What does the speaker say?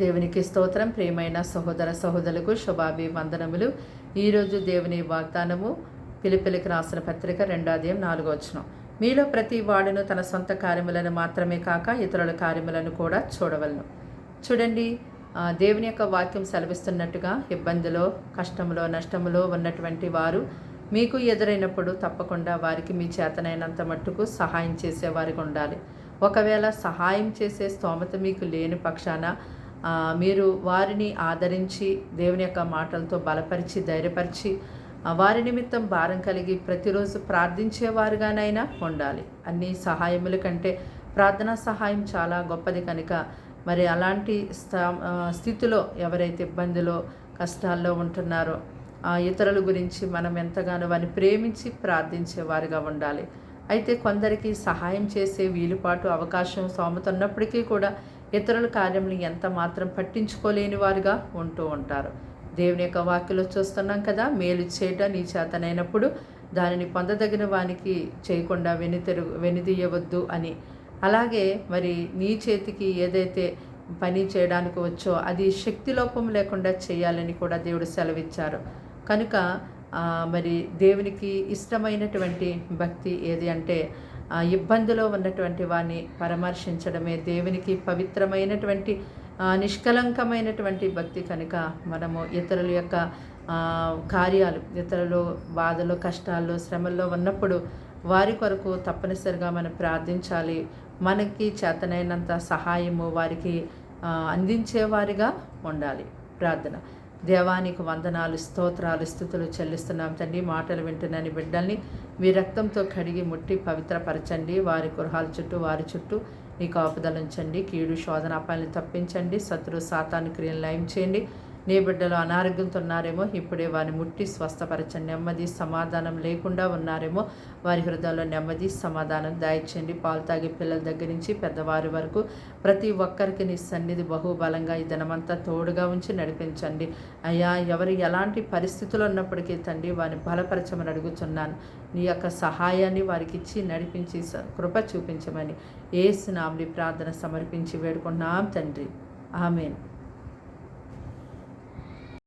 దేవునికి స్తోత్రం. ప్రియమైన సహోదర సహోదరులకు శుభాభివందనములు. ఈరోజు దేవుని వాగ్దానము ఫిలిప్పీయులకు రాసిన పత్రిక 2:4. మీలో ప్రతి వాడును తన సొంత కార్యములను మాత్రమే కాక ఇతరుల కార్యములను కూడా చూడవలను. చూడండి, దేవుని యొక్క వాక్యం సెలవిస్తున్నట్టుగా ఇబ్బందిలో, కష్టములో, నష్టములో ఉన్నటువంటి వారు మీకు ఎదురైనప్పుడు తప్పకుండా వారికి మీ చేతనైనంత మట్టుకు సహాయం చేసేవారికి ఉండాలి. ఒకవేళ సహాయం చేసే స్తోమత మీకు లేని పక్షాన మీరు వారిని ఆదరించి దేవుని యొక్క మాటలతో బలపరిచి ధైర్యపరిచి వారి నిమిత్తం భారం కలిగి ప్రతిరోజు ప్రార్థించేవారుగానైనా ఉండాలి. అన్ని సహాయముల కంటే ప్రార్థనా సహాయం చాలా గొప్పది కనుక మరి అలాంటి స్థితిలో ఎవరైతే ఇబ్బందిలో కష్టాల్లో ఉంటున్నారో ఇతరుల గురించి మనం ఎంతగానో వారిని ప్రేమించి ప్రార్థించేవారుగా ఉండాలి. అయితే కొందరికి సహాయం చేసే వీలుపాటు అవకాశం స్తోమత ఉన్నప్పటికీ కూడా ఇతరుల కార్యములు ఎంత మాత్రం పట్టించుకోలేని వారుగా ఉంటూ ఉంటారు. దేవుని యొక్క వాక్యలో చూస్తున్నాం కదా, మేలు చేయడం నీ చేతనైనప్పుడు దానిని పొందదగిన వానికి చేయకుండా వెనుదీయవద్దు అని. అలాగే మరి నీ చేతికి ఏదైతే పని చేయడానికి వచ్చో అది శక్తి లోపం లేకుండా చేయాలని కూడా దేవుడు సెలవిచ్చారు. కనుక మరి దేవునికి ఇష్టమైనటువంటి భక్తి ఏది అంటే ఇబ్బందిలో ఉన్నటువంటి వారిని పరామర్శించడమే దేవునికి పవిత్రమైనటువంటి నిష్కలంకమైనటువంటి భక్తి. కనుక మనము ఇతరుల యొక్క కార్యాలు, ఇతరులు బాధలు, కష్టాల్లో, శ్రమల్లో ఉన్నప్పుడు వారి కొరకు తప్పనిసరిగా మనం ప్రార్థించాలి. మనకి చేతనైనంత సహాయము వారికి అందించేవారిగా ఉండాలి. ప్రార్థన. దేవానికి వందనాలు, స్తోత్రాలు, స్తుతులు చెల్లిస్తున్నాం తండ్రి. మాటలు వింటున్నాను బిడ్డల్ని మీ రక్తంతో కడిగి ముట్టి పవిత్రపరచండి. వారి గృహాల చుట్టూ, వారి చుట్టూ నీ కాపుదల ఉంచండి. కీడు శోధనాపాలను తప్పించండి. శత్రు సాతాను క్రియలు లయం చేయండి. నీ బిడ్డలు అనారోగ్యంతో ఉన్నారేమో ఇప్పుడే వారిని ముట్టి స్వస్థపరచండి. నెమ్మది సమాధానం లేకుండా ఉన్నారేమో వారి హృదయంలో నెమ్మది సమాధానం దయచేయండి. పాలు తాగే పిల్లల దగ్గర నుంచి పెద్దవారి వరకు ప్రతి ఒక్కరికి నీ సన్నిధి బహుబలంగా ఈ దినమంతా తోడుగా ఉంచి నడిపించండి. అయ్యా, ఎవరు ఎలాంటి పరిస్థితులు ఉన్నప్పటికీ తండ్రి వారిని బలపరచమని అడుగుతున్నాను. నీ యొక్క సహాయాన్ని వారికి ఇచ్చి నడిపించి కృప చూపించమని యేసు నామములో ప్రార్థన సమర్పించి వేడుకున్నాం తండ్రి. ఆమేన్.